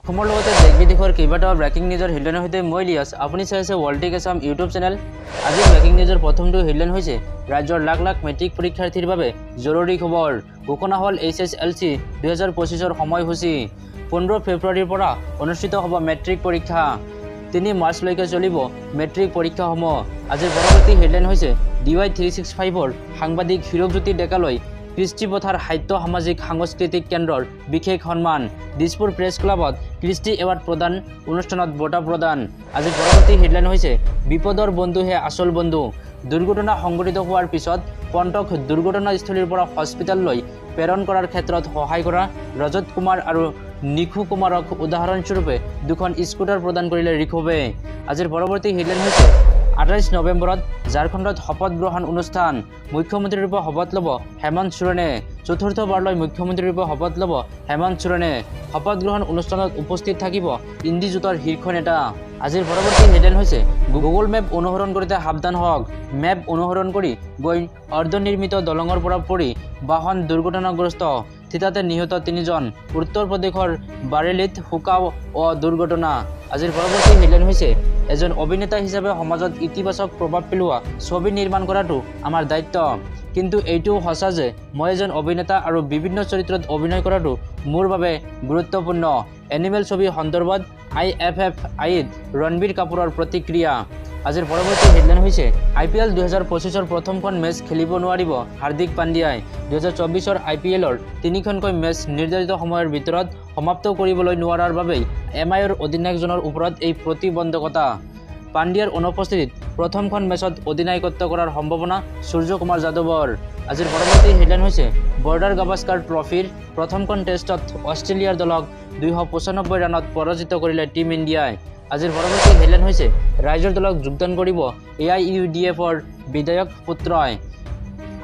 অসমৰ লগতে দেশ বিদেশৰ কেইবাটাও ব্ৰেকিং নিউজৰ হেডলাইনৰ সৈতে মই ইলিয়াছ। আপুনি চাই আছে world tech Assam YouTube channel. আজি ব্ৰেকিং নিউজৰ প্ৰথমটো হেডলাইন হৈছে ৰাজ্যৰ লাখ লাখ মেট্ৰিক পৰীক্ষাৰ্থীৰ বাবে জৰুৰী খবৰ। ঘোষণা হ'ল SSLC 2025ৰ সময়সূচী। 15 ফেব্ৰুৱাৰীৰ পৰা অনুষ্ঠিত হ'ব মেট্ৰিক পৰীক্ষা। 3 মাৰ্চলৈকে চলিব মেট্ৰিক পৰীক্ষাসমূহ। আজিৰ পৰৱৰ্তী হেডলাইন হৈছে DY 365ৰ সাংবাদিক হীৰকজ্যোতি ডেকালৈ কৃষ্টি পথাৰ সাহিত্য সামাজিক সাংস্কৃতিক কেন্দ্ৰৰ বিশেষ সন্মান। দিছপুৰ প্ৰেছ ক্লাবত কৃষ্টি এৱাৰ্ড প্ৰদান অনুষ্ঠানত বঁটা প্ৰদান। আজিৰ পৰৱৰ্তী হেডলাইন হৈছে বিপদৰ বন্ধুহে আচল বন্ধু। দুৰ্ঘটনা সংঘটিত হোৱাৰ পিছত পণ্টক দুৰ্ঘটনাস্থলীৰ পৰা হস্পিটেললৈ প্ৰেৰণ কৰাৰ ক্ষেত্ৰত সহায় কৰা ৰজত কুমাৰ আৰু নিখু কুমাৰক উদাহৰণস্বৰূপে 2খন স্কুটাৰ প্ৰদান কৰিলে ৰিখবে। আজিৰ পৰৱৰ্তী হেডলাইন হৈছে 28 নৱেম্বৰত ঝাৰখণ্ডত শপত গ্ৰহণ অনুষ্ঠান। মুখ্যমন্ত্ৰীৰূপে শপত ল'ব হেমন্ত সোৰেনে। চতুৰ্থবাৰলৈ মুখ্যমন্ত্ৰীৰূপে শপত ল'ব হেমন্ত সোৰেনে। শপত গ্ৰহণ অনুষ্ঠানত উপস্থিত থাকিব ইণ্ডিজোঁটৰ শীৰ্ষ নেতা। আজিৰ পৰৱৰ্তী হেডলাইন হৈছে গুগল মেপ অনুসৰণ কৰোঁতে সাৱধান হওক। মেপ অনুসৰণ কৰি গৈ অৰ্ধনিৰ্মিত দলঙৰ পৰা পৰি বাহন দুৰ্ঘটনাগ্ৰস্ত, থিতাতে নিহত 3জন। উত্তৰ প্ৰদেশৰ বাৰেলিত শোকাও দুৰ্ঘটনা। আজিৰ পৰৱৰ্তী হেডলাইন হৈছে এজন অভিনেতা হিচাপে সমাজত ইতিবাচক প্ৰভাৱ পেলোৱা ছবি নিৰ্মাণ কৰাটো আমাৰ দায়িত্ব। কিন্তু এইটোও সঁচা যে মই এজন অভিনেতা আৰু বিভিন্ন চৰিত্ৰত অভিনয় কৰাটো মোৰ বাবে গুৰুত্বপূৰ্ণ। এনিমেল ছবিৰ সন্দৰ্ভত IFFIত ৰণবীৰ কাপুৰৰ প্ৰতিক্ৰিয়া। আজিৰ পৰৱৰ্তী হেডলাইন হৈছে IPL 2025ৰ প্ৰথমখন মেচ খেলিব নোৱাৰিব হাৰ্দিক পাণ্ডিয়াই। 2024ৰ IPLৰ 3খনকৈ মেচ নিৰ্ধাৰিত সময়ৰ ভিতৰত সমাপ্ত কৰিবলৈ নোৱাৰাৰ বাবেই MIৰ অধিনায়কজনৰ ওপৰত এই প্ৰতিবন্ধকতা। পাণ্ডিয়াৰ অনুপস্থিতিত প্ৰথমখন মেচত অধিনায়কত্ব কৰাৰ সম্ভাৱনা সূৰ্যকুমাৰ যাদৱৰ। আজিৰ পৰৱৰ্তী হেডলাইন হৈছে বৰ্ডাৰ গাভাস্কাৰ ট্ৰফিৰ প্ৰথমখন টেষ্টত অষ্ট্ৰেলিয়াৰ দলক 295 ৰানত পৰাজিত কৰিলে টীম ইণ্ডিয়াই। আজিৰ পৰৱৰ্তী হেডলাইন হৈছে ৰাইজৰ দলক যোগদান কৰিব AIUDFৰ বিধায়ক পুত্ৰই।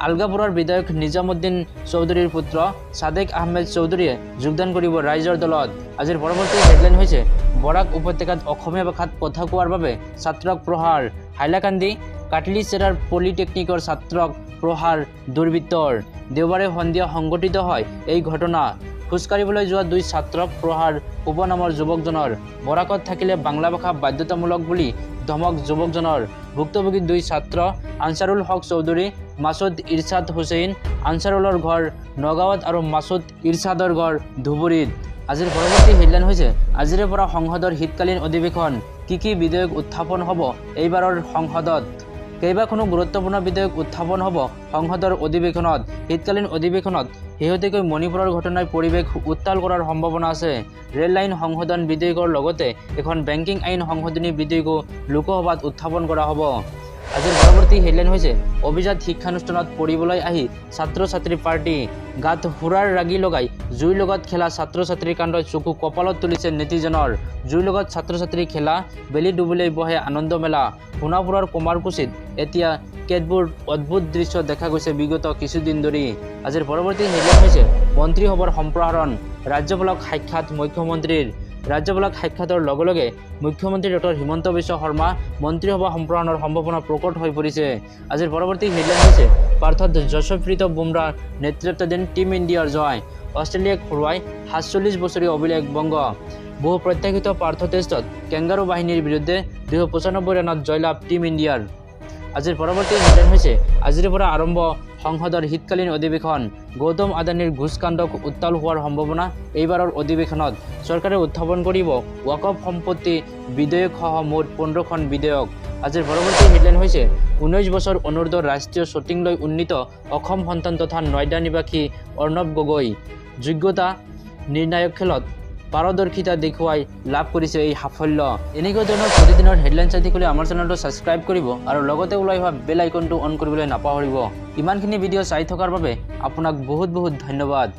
আলগাপুৰৰ বিধায়ক নিজামুদ্দিন চৌধুৰীৰ পুত্ৰ ছাদেক আহমেদ চৌধুৰীয়ে যোগদান কৰিব ৰাইজৰ দলত। আজিৰ পৰৱৰ্তী হেডলাইন হৈছে বৰাক উপত্যকাত অসমীয়া ভাষাত কথা কোৱাৰ বাবে ছাত্ৰক প্ৰহাৰ। হাইলাকান্দি কাটলিচেৰাৰ পলিটেকনিকৰ ছাত্ৰক প্ৰহাৰ দুৰ্বৃত্তৰ। দেওবাৰে সন্ধিয়া সংঘটিত হয় এই ঘটনা। খোজকাঢ়িবলৈ যোৱা 2 ছাত্ৰক প্ৰহাৰ শুভ নামৰ যুৱকজনৰ। বৰাকত থাকিলে বাংলা ভাষা বাধ্যতামূলক বুলি ধমক যুৱকজনৰ। ভুক্তভোগী 2 ছাত্ৰ আনচাৰুল হক চৌধুৰী, মাছুদ ইৰছাদ হুছেইন। আনচাৰুলৰ ঘৰ নগাঁৱত আৰু মাছুদ ইৰছাদৰ ঘৰ ধুবুৰীত। আজিৰ পৰৱৰ্তী হেডলাইন হৈছে আজিৰে পৰা সংসদৰ শীতকালীন অধিৱেশন। কি বিধেয়ক উত্থাপন হ'ব এইবাৰৰ সংসদত? কেইবাখনো গুৰুত্বপূৰ্ণ বিধেয়ক উত্থাপন হ'ব সংসদৰ অধিৱেশনত। শীতকালীন অধিৱেশনত শেহতীয়াকৈ মণিপুৰৰ ঘটনাই পৰিৱেশ উত্তাল কৰাৰ সম্ভাৱনা আছে। ৰেল লাইন সংশোধন বিধেয়কৰ লগতে এখন বেংকিং আইন সংশোধনী বিধেয়কো লোকসভাত উত্থাপন কৰা হ'ব। আজিৰ পৰৱৰ্তী হেডলাইন হৈছে অভিজাত শিক্ষানুষ্ঠানত পঢ়িবলৈ আহি ছাত্ৰ ছাত্ৰী পাৰ্টি। গাত সুৰাৰ ৰাগি লগাই জুইৰ লগত খেলা ছাত্ৰ ছাত্ৰীৰ কাণ্ডই চকু কপালত তুলিছে নেটিজেনৰ। জুইৰ লগত ছাত্ৰ ছাত্ৰী খেলা, বেলি ডুবিলেই বহে আনন্দ মেলা। সোণাপুৰৰ কুমাৰকুছিত এতিয়া কেতবোৰ অদ্ভুত দৃশ্য দেখা গৈছে বিগত কিছুদিন ধৰি। আজিৰ পৰৱৰ্তী হেডলাইন হৈছে মন্ত্ৰীসভাৰ সম্প্ৰসাৰণ। ৰাজ্যপালক সাক্ষাৎ মুখ্যমন্ত্ৰীৰ। ৰাজ্যপালক সাক্ষাতৰ লগে লগে মুখ্যমন্ত্ৰী ডক্টৰ হিমন্ত বিশ্ব শৰ্মা মন্ত্ৰীসভা সম্প্ৰসাৰণৰ সম্ভাৱনা প্ৰকট হৈ পৰিছে। আজিৰ পৰৱৰ্তী হেডলাইন হৈছে পাৰ্থত যশপ্ৰীত বুমৰাৰ নেতৃত্বাধীন টীম ইণ্ডিয়াৰ জয়। অষ্ট্ৰেলিয়াক হৰুৱাই 47 বছৰীয়া অভিলেখ ভংগ। বহু প্ৰত্যাশিত পাৰ্থ টেষ্টত কেংগাৰু বাহিনীৰ বিৰুদ্ধে 295 ৰানত জয়লাভ টীম ইণ্ডিয়াৰ। আজিৰ পৰৱৰ্তী হেডলাইন হৈছে আজিৰে পৰা আৰম্ভ সংসদৰ শীতকালীন অধিৱেশন। গৌতম আদানীৰ ঘোষকাণ্ডক উত্তাল হোৱাৰ সম্ভাৱনা এইবাৰৰ অধিৱেশনত। চৰকাৰে উত্থাপন কৰিব ৱাকফ সম্পত্তি বিধেয়কসহ মুঠ 15খন বিধেয়ক। আজিৰ পৰৱৰ্তী হেডলাইন হৈছে 19 বছৰ অনূৰ্ধ্ব ৰাষ্ট্ৰীয় শ্বুটিংলৈ উন্নীত অসম সন্তান তথা নয়ডা নিবাসী অৰ্ণৱ গগৈ। যোগ্যতা নিৰ্ণায়ক খেলত পাৰদৰ্শিতা দেখুৱাই লাভ কৰিছে এই সাফল্য। এনেকুৱা ধৰণৰ প্ৰতিদিনৰ হেডলাইন চাই থাকিলে আমাৰ চেনেলটো ছাবস্ক্ৰাইব কৰিব আৰু লগতে ওলাই হোৱা বেল আইকনটো অন কৰিবলৈ নাপাহৰিব। ইমানখিনি ভিডিঅ' চাই থকাৰ বাবে আপোনাক বহুত ধন্যবাদ।